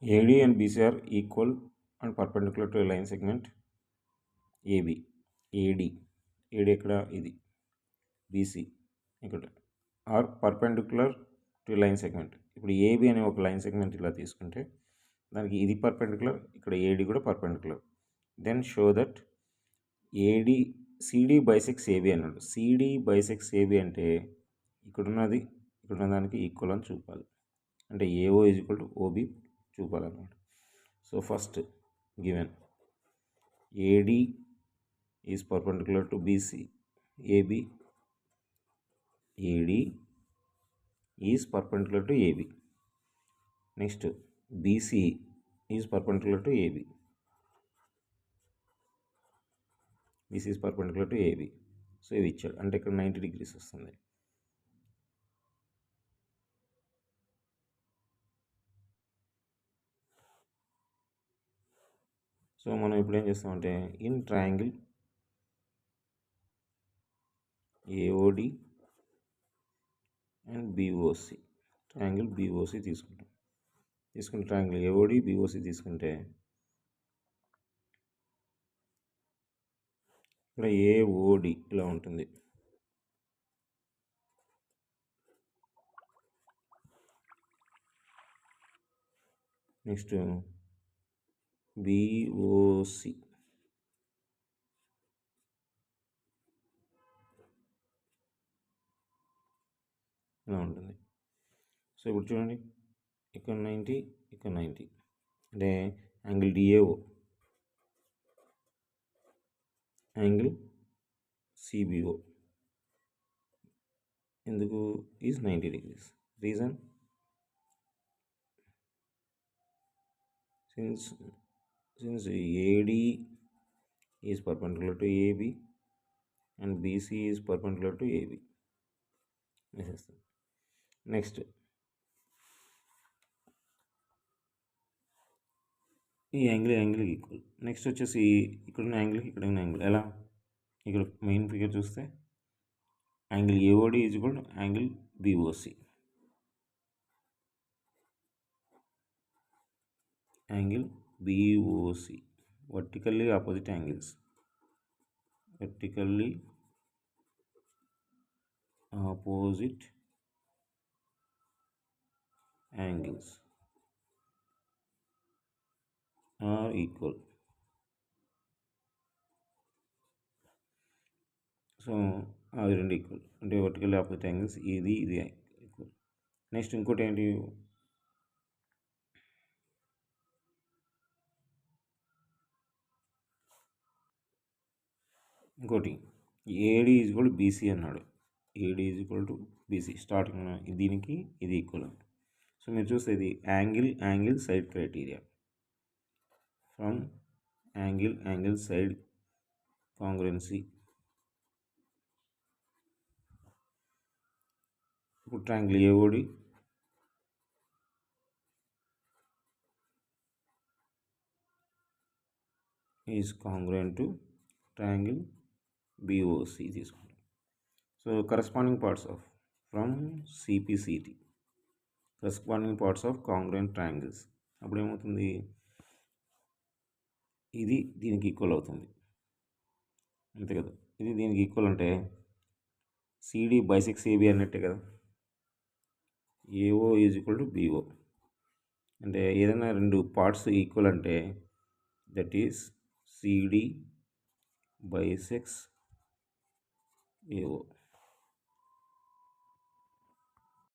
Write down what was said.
AD and BC are equal and perpendicular to a line segment AB. AD ఎక్కడ ఇది, BC ఇక్కడ are perpendicular to line segment. ఇప్పుడు AB అనే ఒక line segment ఇలా తీసుకుంటే దానికి ఇది పర్పెండిక్యులర్, ఇక్కడ AD కూడా perpendicular. Then show that AD CD bisects AB అన్నాడు. CD బైసెక్స్ AB అంటే ఇక్కడున్నది ఇక్కడున్న దానికి ఈక్వల్ అని చూపాలి. అంటే AO is equal to OB చూపాలన్నమాట. So first given AD is perpendicular to BC, AB, AD is perpendicular to AB. Next BC is perpendicular to AB. BC is perpendicular to AB. So ఇవి ఇచ్చాడు, అంటే ఇక్కడ 90 degrees వస్తుంది. So మనం ఇప్పుడు ఏం చేస్తామంటే in triangle AOD and BOC, triangle BOC తీసుకుంటే ట్రయాంగిల్ AOD BOC తీసుకుంటే ఇక్కడ AOD ఇలా ఉంటుంది. నెక్స్ట్ BOC ఇలా ఉంటుంది. సో ఇప్పుడు చూడండి, ఇక్కడ 90, ఇక్కడ 90, అంటే యాంగిల్ DAO, యాంగిల్ CBO ఎందుకు is 90 degrees. Reason since AD is perpendicular to AB and BC is perpendicular to AB. Next ఈ యాంగిల్ ఈక్వల్. నెక్స్ట్ వచ్చేసి ఇక్కడున్న యాంగిల్కి ఇక్కడున్న యాంగిల్ ఎలా, ఇక్కడ మెయిన్ ఫిగర్ చూస్తే angle AOD is equal to angle BOC. Angle BOC vertically opposite angles, vertically opposite angles are equal. So అవి రెండు ఈక్వల్, అంటే వర్టికల్లీ ఆపోజిట్ యాంగిల్స్ ఇది ఈక్వల్. నెక్స్ట్ ఇంకోటి ఏంటి, ఇంకోటి AD is equal to BC అన్నాడు. AD is equal to BC starting దీనికి ఇది ఈక్వల్. సో మీరు చూస్తే ఇది angle side criteria. From angle side congruency. ఇప్పుడు triangle AOD is congruent to triangle BOC తీసుకుంటాం. So corresponding parts of from CPCT, corresponding parts of congruent triangles. అప్పుడు ఏమవుతుంది, ఇది దీనికి ఈక్వల్ అవుతుంది, అంతే కదా. ఇది దీనికి ఈక్వల్ అంటే CD బైసెక్స్ AB అన్నట్టే కదా. AO is equal to BO, అంటే ఏదైనా రెండు పార్ట్స్ ఈక్వల్ అంటే దట్ ఈస్ CD బైసెక్స్ AO.